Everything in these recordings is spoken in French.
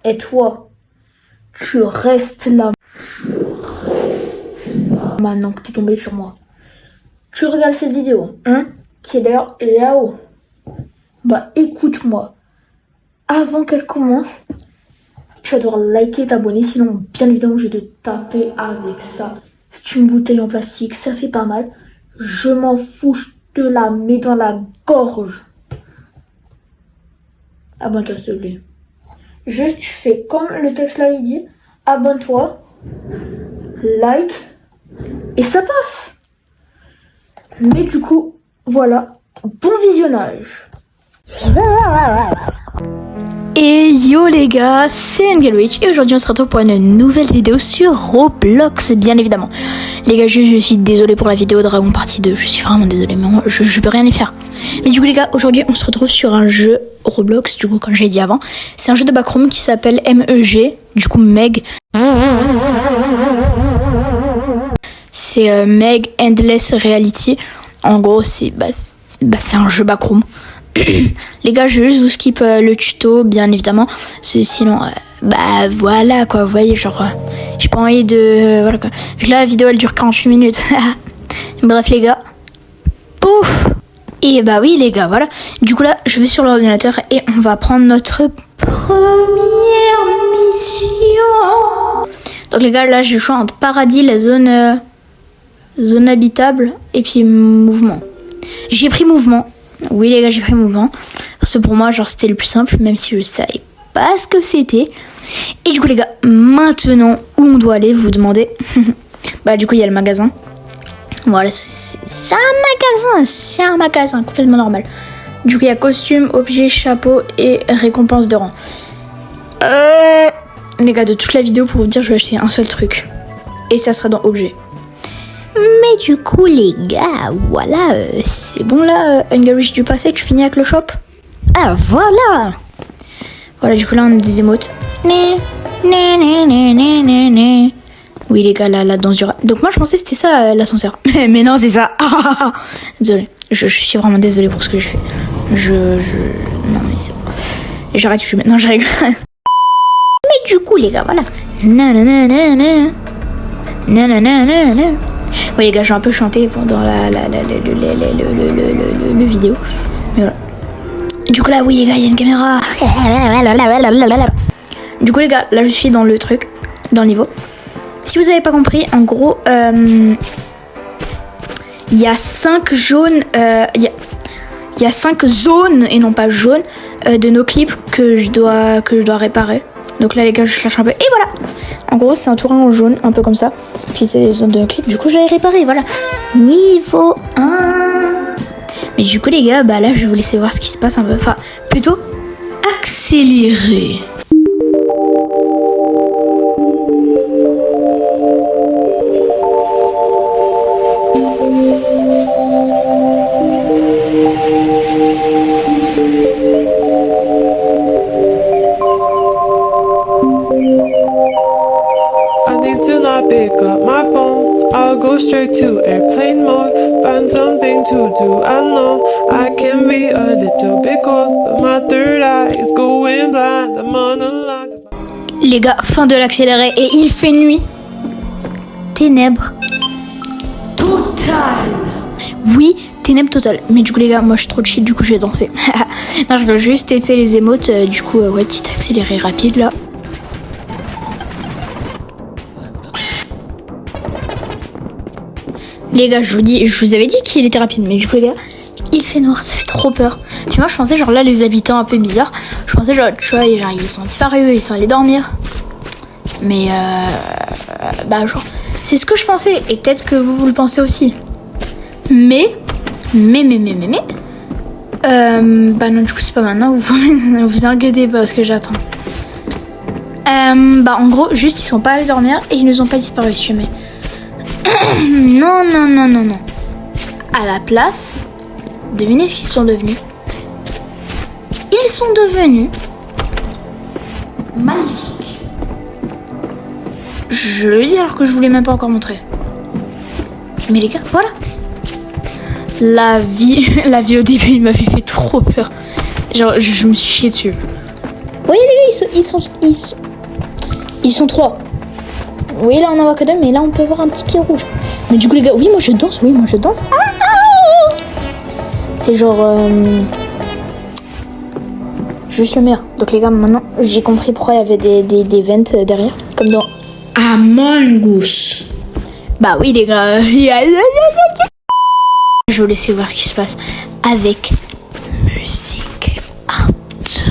Et toi, tu restes là. Maintenant que t'es tombé sur moi. Tu regardes cette vidéo, hein, qui est d'ailleurs là-haut. Bah écoute-moi. Avant qu'elle commence, tu vas devoir liker et t'abonner. Sinon, bien évidemment, je vais te taper avec ça. C'est une bouteille en plastique, ça fait pas mal. Je m'en fous, je te la mets dans la gorge. Abonne-toi s'il te plaît. Juste, tu fais comme le texte là il dit. Abonne-toi, like, et ça passe. Mais du coup, voilà, bon visionnage. Et yo les gars, c'est Engelwitch et aujourd'hui on se retrouve pour une nouvelle vidéo sur Roblox, bien évidemment. Les gars, je suis désolée pour la vidéo Dragon Partie 2, je suis vraiment désolée, mais je peux rien y faire. Mais du coup les gars, aujourd'hui on se retrouve sur un jeu Roblox, du coup comme j'ai dit avant. C'est un jeu de backroom qui s'appelle MEG, du coup Meg. C'est Meg Endless Reality. En gros c'est un jeu backroom. Les gars, je vais juste vous skip le tuto, bien évidemment. Sinon, voilà quoi, vous voyez, genre, j'ai pas envie de. Voilà quoi. Là, la vidéo elle dure 48 minutes. Bref, les gars. Pouf! Et bah oui, les gars, voilà. Du coup, là, je vais sur l'ordinateur et on va prendre notre première mission. Donc, les gars, là, j'ai le choix entre paradis, la zone habitable et puis mouvement. J'ai pris mouvement. Oui les gars, j'ai pris mouvement parce que pour moi genre c'était le plus simple, même si je savais pas ce que c'était. Et du coup les gars, maintenant où on doit aller, vous demandez. Bah du coup il y a le magasin. Voilà, c'est un magasin complètement normal. Du coup il y a costume, objet, chapeau et récompense de rang. Les gars, de toute la vidéo pour vous dire, je vais acheter un seul truc et ça sera dans objet. Mais du coup les gars, voilà, c'est bon là, Engelwitch du passé, tu finis avec le shop. Ah voilà. Voilà, du coup là on a des émotes. Oui les gars, la danse du rat. Donc moi je pensais que c'était ça l'ascenseur. Mais non, c'est ça. Désolée, je suis vraiment désolée pour ce que j'ai fait. Non mais c'est bon. J'arrête, je suis maintenant, je rigole. Mais du coup les gars, voilà. Oui les gars, j'ai un peu chanté pendant le vidéo. Mais voilà. Du coup là, oui les gars, il y a une caméra. Du coup les gars, là je suis dans le truc, dans le niveau. Si vous avez pas compris, en gros, il y a 5 jaunes, il y a 5 zones et non pas jaunes de nos clips que je dois réparer. Donc là les gars, je cherche un peu. Et voilà. En gros c'est un terrain en jaune, un peu comme ça. Puis c'est les zones de clip. Du coup j'avais réparé, voilà. Niveau 1. Mais du coup les gars, bah là je vais vous laisser voir ce qui se passe un peu. Enfin plutôt accélérer. To not pick up my phone, I'll go straight to airplane mode. Find something to do. I know I can be a little bit cold, but my third eye is going blind. I'm on a line. Les gars, fin de l'accéléré et il fait nuit. Ténèbres totales. Oui, ténèbres totales. Mais du coup les gars, moi je suis trop chill, du coup je vais danser. Non, je vais juste tester les émotes. Du coup ouais, petit accéléré rapide là. Les gars, je vous avais dit qu'il était rapide, mais du coup les gars, il fait noir, ça fait trop peur. Puis moi je pensais genre là les habitants un peu bizarres, je pensais genre tu vois genre ils sont disparus, ils sont allés dormir. Mais bah genre c'est ce que je pensais et peut-être que vous le pensez aussi. Mais bah non du coup c'est pas maintenant, vous inquiétez pas parce que j'attends. Bah en gros juste ils sont pas allés dormir et ils nous ont pas disparu jamais. Non. À la place, devinez ce qu'ils sont devenus. Ils sont devenus magnifiques. Je le dis alors que je vous l'ai même pas encore montré. Mais les gars, voilà. La vie au début, il m'avait fait trop peur. Genre, je me suis chié dessus. Vous voyez les gars, ils sont 3. Oui, là on en voit que 2, mais là on peut voir un petit pied rouge. Mais du coup les gars, oui moi je danse. C'est genre juste le meilleur. Donc les gars, maintenant j'ai compris pourquoi il y avait des ventes derrière, comme dans Among Us. Bah oui les gars. Je vais laisser voir ce qui se passe avec musique intense.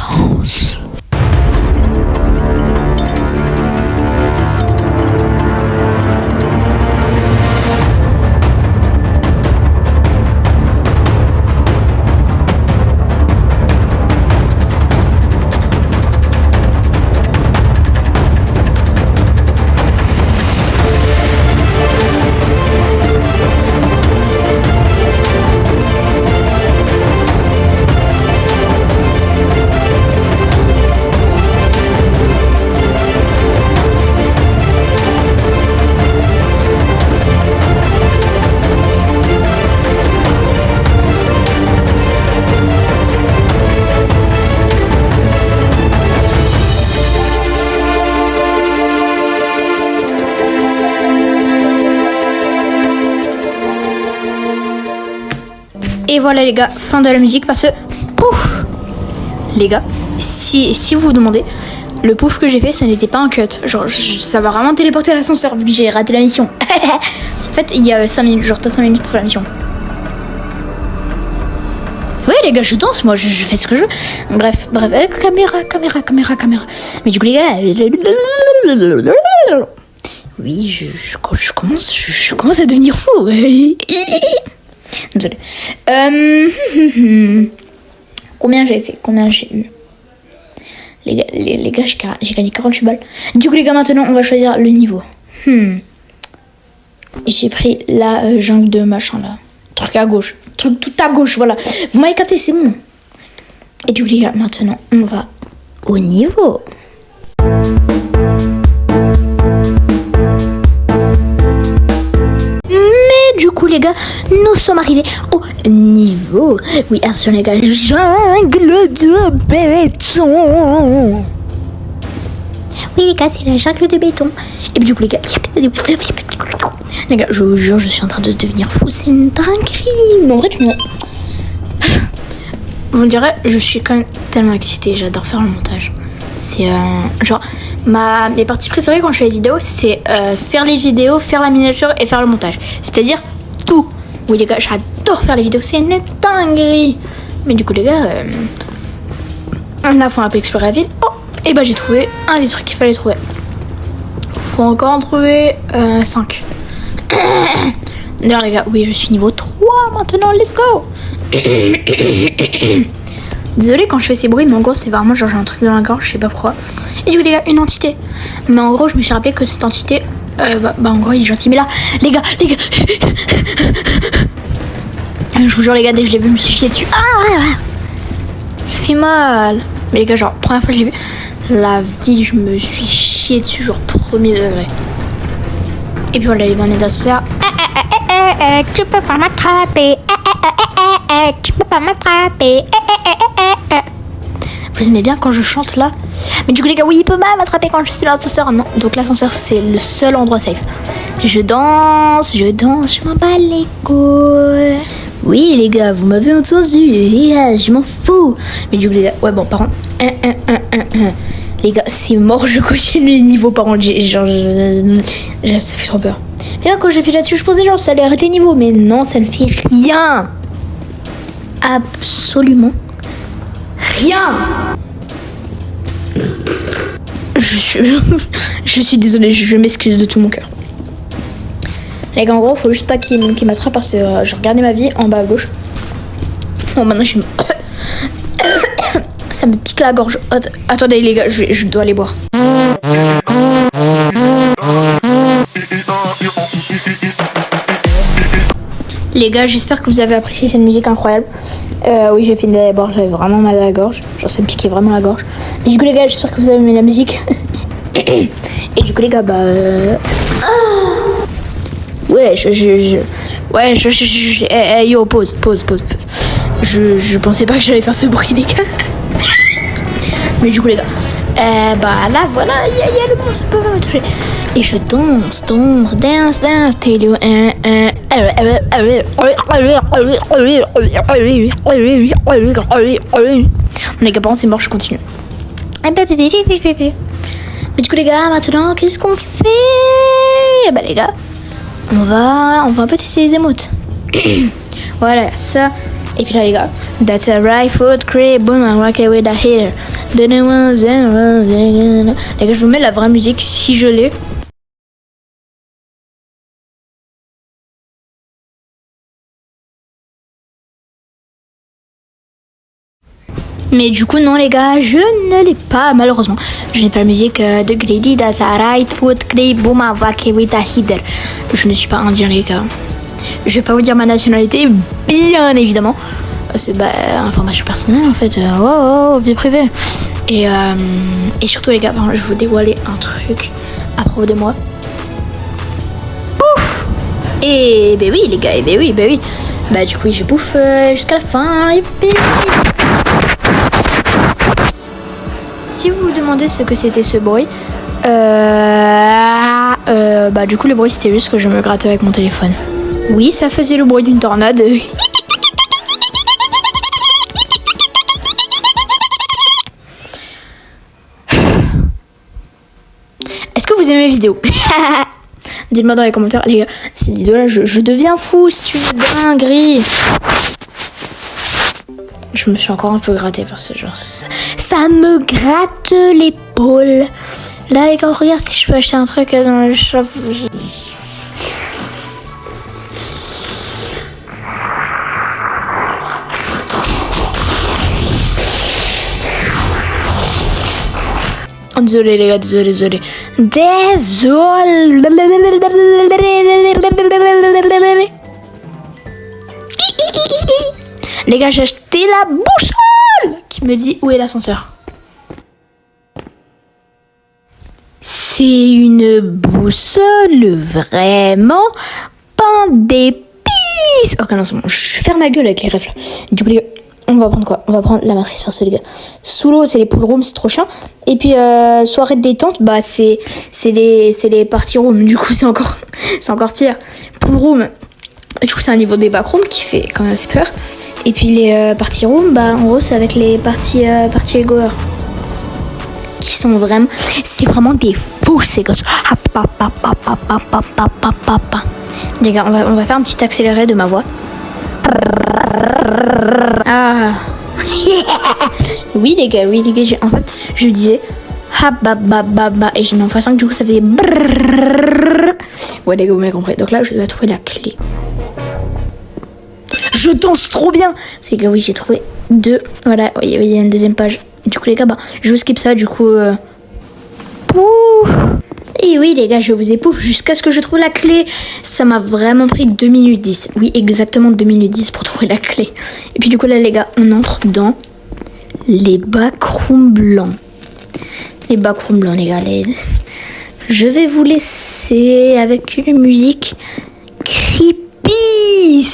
Et voilà les gars, fin de la musique parce que pouf. Les gars, si vous vous demandez, le pouf que j'ai fait, ce n'était pas un cut. Genre ça va vraiment téléporter à l'ascenseur vu que j'ai raté la mission. En fait, il y a 5 minutes, genre t'as 5 minutes pour la mission. Oui les gars, je danse, moi je fais ce que je veux. Bref, caméra. Mais du coup les gars, oui, je commence à devenir fou. Désolée. Combien j'ai eu? Les gars, j'ai gagné 48 balles. Du coup les gars, maintenant on va choisir le niveau. J'ai pris la jungle de machin là. Truc à gauche. Truc tout à gauche, voilà. Vous m'avez capté, c'est bon. Et du coup les gars, maintenant on va au niveau. Du coup les gars, nous sommes arrivés au niveau. Oui, attention les gars, jungle de béton. Oui les gars, c'est la jungle de béton. Et puis du coup les gars, je vous jure, je suis en train de devenir fou. C'est une dinguerie. Mais en vrai, vous me direz, je suis quand même tellement excitée. J'adore faire le montage. C'est genre mes parties préférées quand je fais les vidéos, c'est faire les vidéos, faire la miniature et faire le montage. C'est-à-dire tout. Oui les gars, j'adore faire les vidéos, c'est une dinguerie. Mais du coup les gars, là faut un peu explorer la ville. Oh, et bah j'ai trouvé un des trucs qu'il fallait trouver. Faut encore en trouver 5. D'ailleurs les gars, oui je suis niveau 3 maintenant, let's go. Désolée quand je fais ces bruits, mais en gros c'est vraiment genre j'ai un truc dans la gorge, je sais pas pourquoi. Et du coup les gars, une entité. Mais en gros je me suis rappelé que cette entité, en gros il est gentil. Mais là, les gars, je vous jure les gars, dès que je l'ai vu, je me suis chié dessus. Ça fait mal. Mais les gars, genre première fois que je l'ai vu, la vie je me suis chié dessus, genre premier degré. Et puis voilà les gars, on est dans ça. Tu peux pas m'attraper. Tu peux pas m'attraper. Vous aimez bien quand je chante là? Mais du coup les gars, oui, il peut pas m'attraper quand je suis dans l'ascenseur. Non, donc l'ascenseur c'est le seul endroit safe. Je danse, je m'en bats les couilles. Oui les gars, vous m'avez entendu. Je m'en fous. Mais du coup les gars, ouais bon par contre, les gars, c'est mort, je continue les niveaux par contre. Genre, ça fait trop peur. Et là quand j'appuie là-dessus, je pensais genre ça allait arrêter les niveaux. Mais non, ça ne fait rien. Absolument rien. Je suis désolée, je m'excuse de tout mon cœur. Les gars, en gros, faut juste pas qu'il m'attrape parce que je regardais ma vie en bas à gauche. Bon, maintenant ça me pique la gorge. Attendez les gars, je dois aller boire. Les gars, j'espère que vous avez apprécié cette musique incroyable. Oui, j'ai fini d'aller boire, j'avais vraiment mal à la gorge. Genre, ça me piquait vraiment la gorge. Et du coup, les gars, j'espère que vous avez aimé la musique. Et du coup les gars, bah... Ouais, yo, pause. Je pensais pas que j'allais faire ce bruit, les gars. Mais du coup, les gars, bah là, voilà, il y a le bon, ça peut vraiment me toucher. Et je dance, tell you, les gars, c'est mort, je continue. Mais du coup, les gars, maintenant, qu'est-ce qu'on fait? Bah, les gars, on va un peu tester les émotes. Voilà, ça. Et puis là, les gars, that's a right foot, creep, boom, I walk away the hitter. Les gars, je vous mets la vraie musique si je l'ai. Mais du coup, non, les gars, je ne l'ai pas, malheureusement. Je n'ai pas la musique de Grady, that's a right foot, creep, boom, I walk away the hitter. Je ne suis pas indien, les gars. Je vais pas vous dire ma nationalité, bien évidemment. C'est information personnelle en fait. Vie privée. Et surtout les gars, je vais vous dévoiler un truc à propos de moi. Pouf. Et oui les gars, oui. Bah du coup je bouffe jusqu'à la fin. Si vous vous demandez ce que c'était ce bruit, bah du coup le bruit c'était juste que je me grattais avec mon téléphone. Oui, ça faisait le bruit d'une tornade. Est-ce que vous aimez mes vidéos? Dites-moi dans les commentaires, les gars. Ces vidéos-là, je deviens fou, c'est une dinguerie. Je me suis encore un peu grattée parce que genre, ça me gratte l'épaule. Là, les gars, regarde si je peux acheter un truc dans le shop. Désolé les gars, désolé. Les gars, j'ai acheté la boussole qui me dit où est l'ascenseur. C'est une boussole vraiment pain d'épices. Ok, non, c'est bon, je ferme ma gueule avec les rêves là. Du coup, les gars, on va prendre quoi? On va prendre la matrice perso, les gars. Sous l'eau, c'est les pool rooms, c'est trop chiant. Et puis, soirée de détente, bah, c'est les party rooms. Du coup, c'est encore pire. Pool room, du coup, c'est un niveau des backrooms qui fait quand même assez peur. Et puis, les party rooms, bah, en gros, c'est avec les party goers. Qui sont vraiment... C'est vraiment des fous, ces gosses. Les gars, on va faire un petit accéléré de ma voix. Ah. Oui les gars, en fait je disais et j'ai mis en x5, du coup ça faisait ouais les gars, vous m'avez compris. Donc là je dois trouver la clé. Je danse trop bien. C'est gars, oui, j'ai trouvé 2. Voilà, il y a une deuxième page. Du coup les gars, je vous skip ça, du coup Et oui les gars, je vous épouffe jusqu'à ce que je trouve la clé. Ça m'a vraiment pris 2 minutes 10. Oui, exactement 2 minutes 10 pour trouver la clé. Et puis du coup là les gars, on entre dans les backrooms blancs. Les backrooms blancs les gars. Je vais vous laisser avec une musique creepy.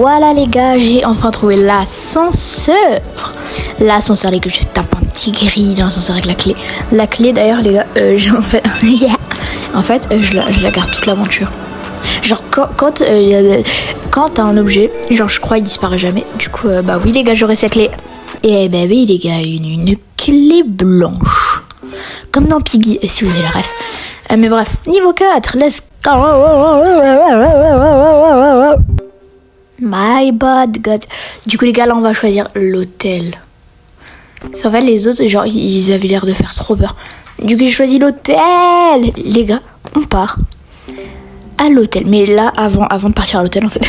voilà les gars, j'ai enfin trouvé l'ascenseur. L'ascenseur les gars, je tape un petit gris dans l'ascenseur avec la clé. La clé d'ailleurs les gars, en fait, je la garde toute l'aventure. Genre quand t'as un objet, genre je crois il disparaît jamais. Du coup bah oui les gars, j'aurai cette clé. Et bah oui les gars, une clé blanche. Comme dans Piggy, si vous avez la ref. Mais bref, niveau 4, let's go. My bad God. Du coup les gars, là on va choisir l'hôtel. Ça va, les autres genre ils avaient l'air de faire trop peur. Du coup j'ai choisi l'hôtel. Les gars, on part à l'hôtel. Mais là avant de partir à l'hôtel en fait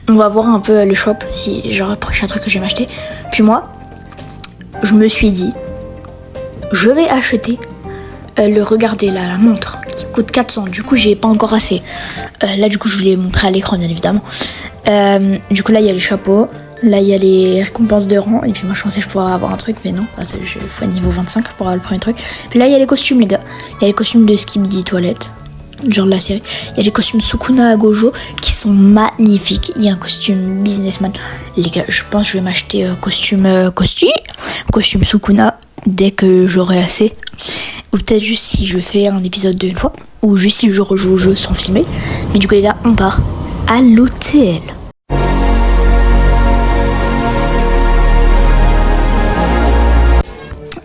on va voir un peu le shop, si genre le prochain truc que je vais m'acheter. Puis moi je me suis dit, je vais acheter regardez là, la montre qui coûte 400. Du coup j'ai pas encore assez. Là du coup je vous l'ai montré à l'écran bien évidemment. Du coup là il y a les chapeaux, là il y a les récompenses de rang. Et puis moi je pensais que je pourrais avoir un truc, mais non, parce que je faut niveau 25 pour avoir le premier truc. Puis là il y a les costumes les gars. Il y a les costumes de Skibidi Toilette, genre de la série. Il y a les costumes Sukuna à Gojo qui sont magnifiques. Il y a un costume businessman. Les gars, je pense que je vais m'acheter costume Sukuna dès que j'aurai assez. Ou peut-être juste si je fais un épisode d'une fois. Ou juste si je rejoue au jeu sans filmer. Mais du coup les gars, on part à l'hôtel.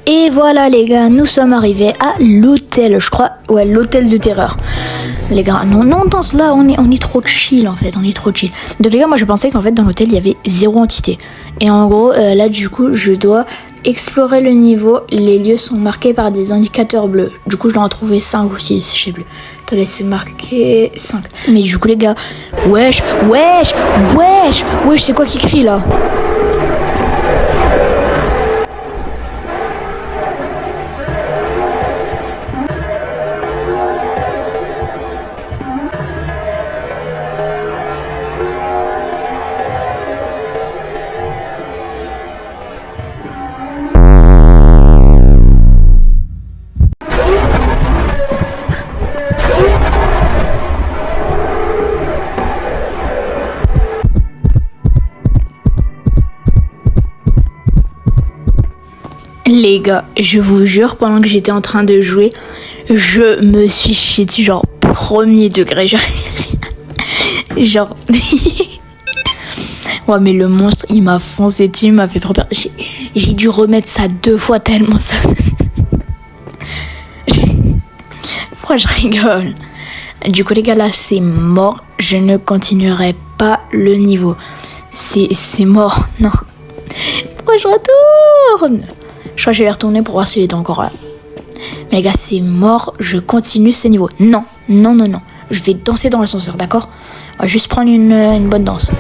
Et voilà les gars, nous sommes arrivés à l'hôtel, je crois. Ouais, l'hôtel de terreur. Les gars, non, dans cela, on est trop chill en fait, on est trop chill. Donc les gars, moi je pensais qu'en fait dans l'hôtel il y avait 0 entité. Et en gros, là du coup, je dois explorer le niveau. Les lieux sont marqués par des indicateurs bleus. Du coup, je dois en trouver 5 ou 6, je sais plus. Attendez, c'est marqué 5. Mais du coup les gars, wesh, c'est quoi qui crie là? Les gars, je vous jure, pendant que j'étais en train de jouer, je me suis chié dessus, genre premier degré. Genre... ouais, mais le monstre, il m'a foncé dessus, il m'a fait trop peur. J'ai dû remettre ça 2 fois tellement ça... Pourquoi je rigole? Du coup, les gars, là, c'est mort. Je ne continuerai pas le niveau. C'est mort, non. Pourquoi je retourne? Je crois que je vais retourner pour voir s'il est encore là. Mais les gars, c'est mort. Je continue ce niveau. Non. Je vais danser dans l'ascenseur, d'accord? On va juste prendre une bonne danse.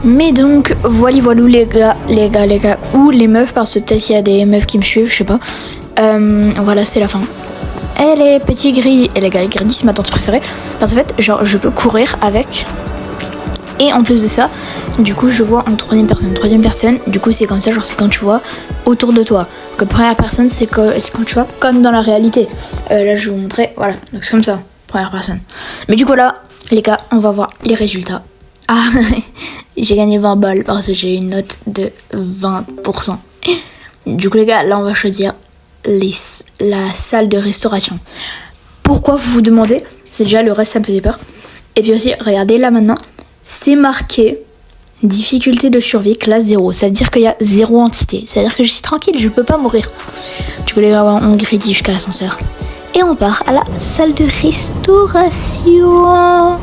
Mais donc, voilà les gars, ou les meufs, parce que peut-être il y a des meufs qui me suivent, je sais pas. Voilà, c'est la fin. Et les petits gris, et les gars, les gris, c'est ma tante préférée. Parce qu'en fait, genre, je peux courir avec. Et en plus de ça, du coup, je vois en troisième personne. Du coup, c'est comme ça, genre, c'est quand tu vois autour de toi. Que première personne, c'est quand tu vois comme dans la réalité. Là, je vais vous montrer, voilà. Donc, c'est comme ça, première personne. Mais du coup, là, les gars, on va voir les résultats. Ah, j'ai gagné 20 balles parce que j'ai une note de 20%. Du coup les gars, là on va choisir la salle de restauration. Pourquoi vous vous demandez? C'est déjà le reste, ça me faisait peur. Et puis aussi, regardez là maintenant, c'est marqué Difficulté de survie, classe 0. Ça veut dire qu'il y a 0 entité. Ça veut dire que je suis tranquille, je peux pas mourir. Du coup, les gars, on grédit jusqu'à l'ascenseur. Et on part à la salle de restauration.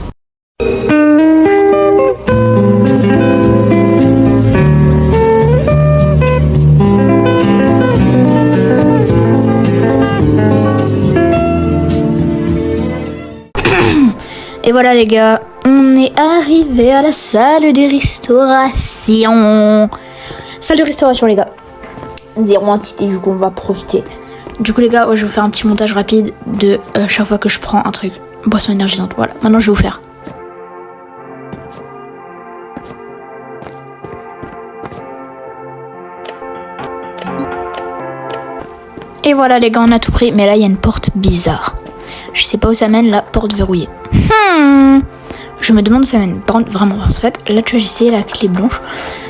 Et voilà les gars, on est arrivé à la salle de restauration. Salle de restauration les gars. 0 entité, du coup on va profiter. Du coup les gars, je vais vous faire un petit montage rapide de chaque fois que je prends un truc. Boisson énergisante, voilà. Maintenant je vais vous faire. Et voilà les gars, on a tout pris. Mais là il y a une porte bizarre. Je sais pas où ça mène, la porte verrouillée. Je me demande où ça mène. Par contre, vraiment, en fait, là, tu vois, j'ai essayé la clé blanche.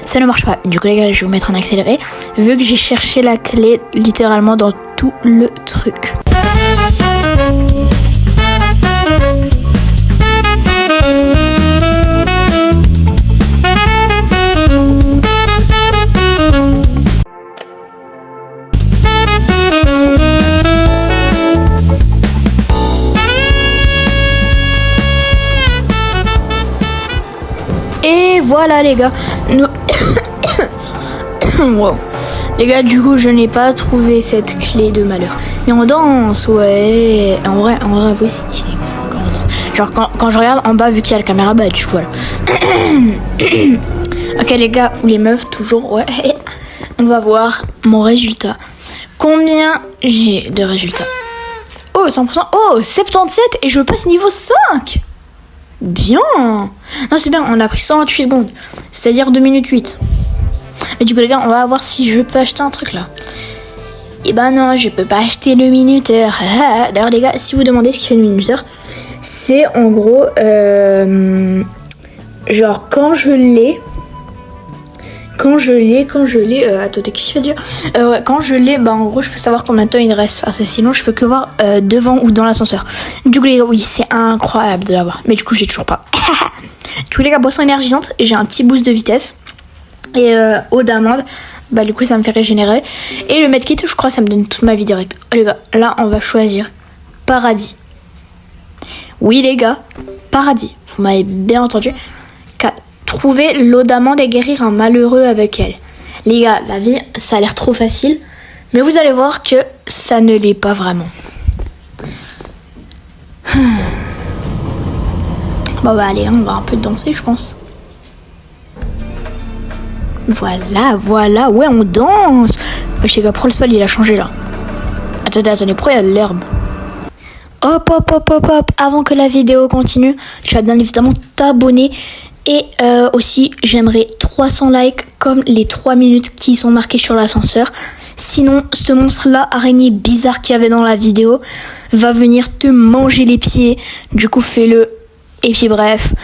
Ça ne marche pas. Du coup, les gars, je vais vous mettre en accéléré. Vu que j'ai cherché la clé littéralement dans tout le truc. Et voilà les gars, wow. Les gars, du coup je n'ai pas trouvé cette clé de malheur. Mais on danse, ouais. En vrai, vous c'est stylé quand on danse. Genre quand je regarde en bas, vu qu'il y a la caméra, bah tu vois là. Ok les gars, ou les meufs, toujours, ouais. On va voir mon résultat. Combien j'ai de résultats? Oh 100%, oh 77 et je passe niveau 5. Bien. Non c'est bien, on a pris 128 secondes. C'est-à-dire 2 minutes 8. Mais du coup les gars, on va voir si je peux acheter un truc là. Et ben non, je peux pas acheter le minuteur. D'ailleurs les gars, si vous demandez ce qui fait le minuteur, c'est en gros genre quand je l'ai, attendez, qu'est-ce qu'il fait dire quand je l'ai, bah en gros je peux savoir combien de temps il reste, parce que sinon je peux que voir devant ou dans l'ascenseur. Du coup les gars, oui c'est incroyable de l'avoir, mais du coup j'ai toujours pas. Du coup les gars, boisson énergisante, j'ai un petit boost de vitesse et eau d'amande, bah du coup ça me fait régénérer, et le medkit je crois ça me donne toute ma vie directe. Les gars, là on va choisir paradis. Oui les gars, paradis, vous m'avez bien entendu. 4. Trouver l'eau d'amande et guérir un malheureux avec elle. Les gars, la vie, ça a l'air trop facile. Mais vous allez voir que ça ne l'est pas vraiment. Bon bah allez, on va un peu danser, je pense. Voilà, ouais, on danse. Wesh les gars, pourquoi le sol il a changé là? Attendez, pourquoi il y a de l'herbe? Hop, avant que la vidéo continue, tu vas bien évidemment t'abonner. Et aussi, j'aimerais 300 likes comme les 3 minutes qui sont marquées sur l'ascenseur. Sinon, ce monstre-là, araignée bizarre qu'il y avait dans la vidéo, va venir te manger les pieds. Du coup, fais-le. Et puis bref,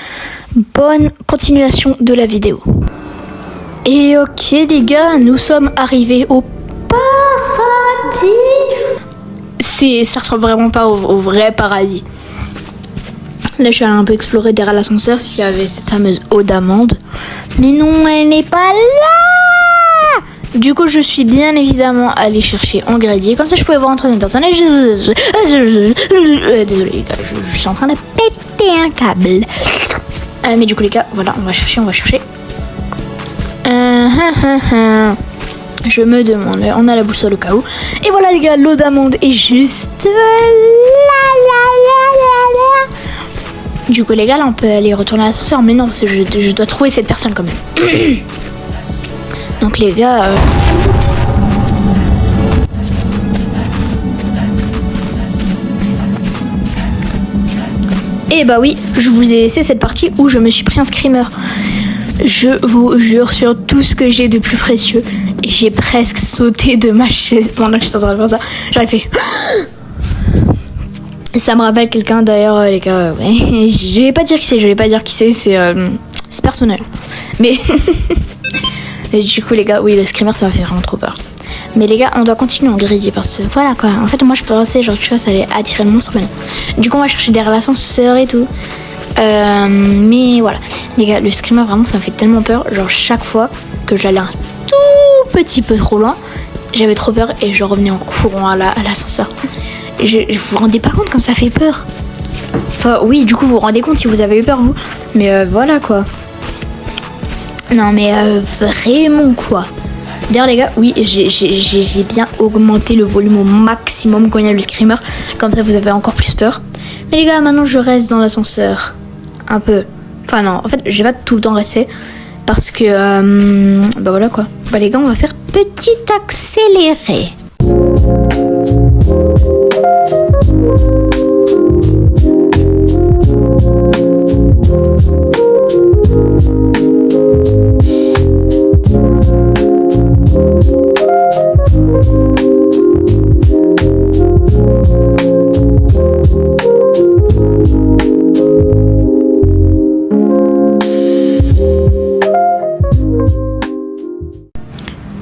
bonne continuation de la vidéo. Et ok les gars, nous sommes arrivés au paradis. Ça ressemble vraiment pas au vrai paradis. Là, je suis allée un peu explorer derrière l'ascenseur s'il y avait cette fameuse eau d'amande. Mais non, elle n'est pas là. Du coup, je suis bien évidemment allée chercher en grédier. Comme ça, je pouvais voir entre les personnes. Désolé, les gars, je suis en train de péter un câble. Mais du coup, les gars, voilà, on va chercher. Je me demande, on a la boussole au cas où. Et voilà, les gars, l'eau d'amande est juste là. Du coup les gars, là on peut aller retourner à l'ascenseur, mais non, parce que je dois trouver cette personne quand même. Donc les gars... Et bah oui, je vous ai laissé cette partie où je me suis pris un screamer. Je vous jure sur tout ce que j'ai de plus précieux, j'ai presque sauté de ma chaise pendant que j'étais en train de faire ça. J'aurais fait... Ça me rappelle quelqu'un d'ailleurs, les gars. Ouais. Je vais pas dire qui c'est, c'est personnel. Mais et du coup les gars, oui, le screamer ça m'a fait vraiment trop peur. Mais les gars, on doit continuer en grédier parce que voilà quoi. En fait moi je pensais genre tu vois ça allait attirer le monstre, mais non. Du coup on va chercher derrière l'ascenseur et tout. Mais voilà. Les gars, le screamer, vraiment, ça me fait tellement peur. Genre, chaque fois que j'allais un tout petit peu trop loin, j'avais trop peur et je revenais en courant à l'ascenseur. Je vous vous rendez pas compte comme ça fait peur? Enfin, oui, du coup, vous vous rendez compte si vous avez eu peur, vous. Mais voilà, quoi. Non, mais vraiment, quoi. D'ailleurs, les gars, oui, j'ai bien augmenté le volume au maximum quand il y a le screamer. Comme ça, vous avez encore plus peur. Mais les gars, maintenant, je reste dans l'ascenseur. Un peu. Enfin, non, en fait, je vais pas tout le temps rester. Parce que, bah voilà, quoi. Bah, les gars, on va faire petit accéléré.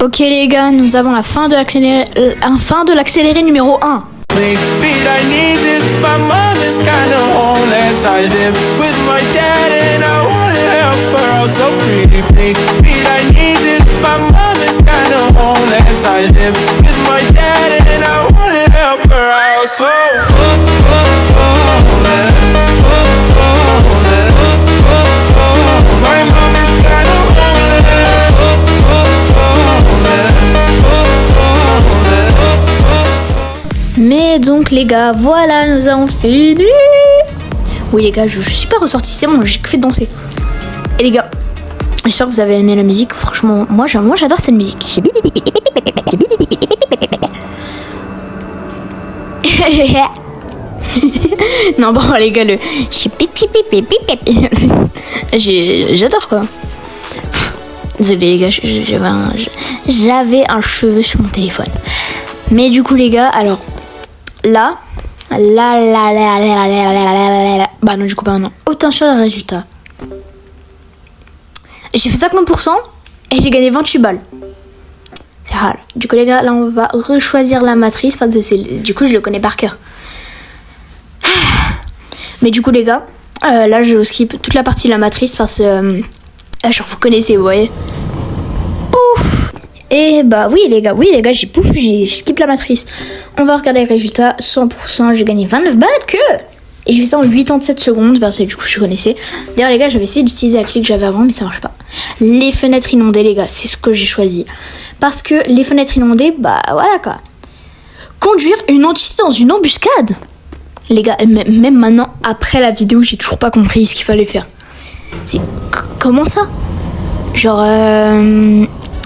Ok les gars, nous avons la fin de l'accéléré numéro 1. Mais donc les gars, voilà, nous avons fini. Oui les gars, je suis pas ressorti, c'est bon, j'ai que fait danser. Et les gars, j'espère que vous avez aimé la musique. Franchement, moi j'adore cette musique. Non bon les gars, j'adore quoi. Désolé les gars, j'avais un cheveu sur mon téléphone. Mais du coup les gars, alors là, bah non du coup bah non. Attention au résultat. J'ai fait 50% et j'ai gagné 28 balles. C'est rare. Du coup les gars, là on va rechoisir la matrice parce que du coup je le connais par cœur. Mais du coup les gars, là je skip toute la partie de la matrice parce que genre vous connaissez, vous voyez. Pouf. Et bah oui les gars, j'ai skip la matrice. On va regarder les résultats. 100%, j'ai gagné 29 balles que. Et j'ai fait ça en 87 secondes parce que du coup je connaissais. D'ailleurs les gars, j'avais essayé d'utiliser la clé que j'avais avant mais ça marche pas. Les fenêtres inondées les gars, c'est ce que j'ai choisi. Parce que les fenêtres inondées, bah voilà quoi. Conduire une entité dans une embuscade. Les gars, même maintenant, après la vidéo, j'ai toujours pas compris ce qu'il fallait faire. C'est... Comment ça? Genre,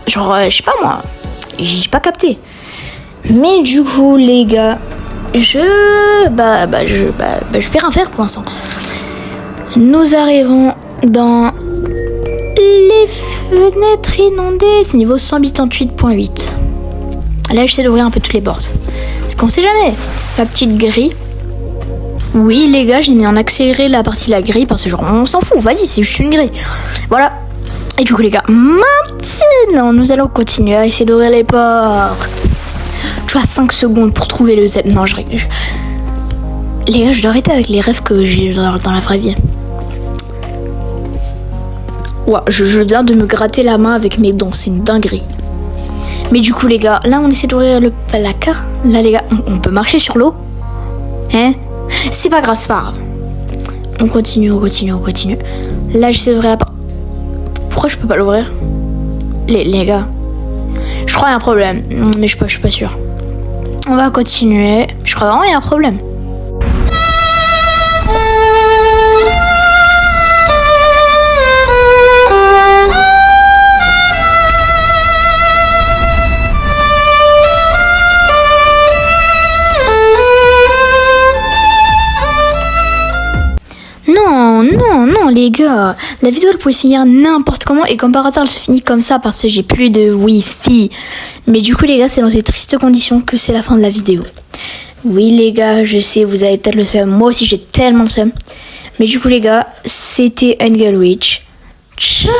je sais pas moi, j'ai pas capté. Mais du coup, les gars, je vais rien faire pour l'instant. Nous arrivons dans les fenêtres inondées, c'est niveau 188.8. Là, j'essaie d'ouvrir un peu toutes les portes. Parce qu'on sait jamais. La petite grille. Oui, les gars, j'ai mis en accéléré la partie de la grille parce que genre, on s'en fout, vas-y, c'est juste une grille. Voilà. Et du coup, les gars, maintenant, nous allons continuer à essayer d'ouvrir les portes. Tu as 5 secondes pour trouver le Z. Non, les gars, je dois arrêter avec les rêves que j'ai dans la vraie vie. Ouais, je viens de me gratter la main avec mes dents, c'est une dinguerie. Mais du coup, les gars, là, on essaie d'ouvrir la carte. Là, les gars, on peut marcher sur l'eau. Hein? C'est pas grave, c'est pas grave. On continue. Là, j'essaie d'ouvrir la porte. Pourquoi je peux pas l'ouvrir? Les gars, je crois qu'il y a un problème, mais je suis pas sûre. On va continuer. Je crois vraiment qu'il y a un problème. Non, les gars, la vidéo elle pouvait se finir n'importe comment et comme par hasard elle se finit comme ça parce que j'ai plus de wifi. Mais du coup les gars, c'est dans ces tristes conditions que c'est la fin de la vidéo. Oui les gars, je sais, vous avez peut-être le seum, moi aussi j'ai tellement le seum. Mais du coup les gars, c'était Angel Witch. Ciao.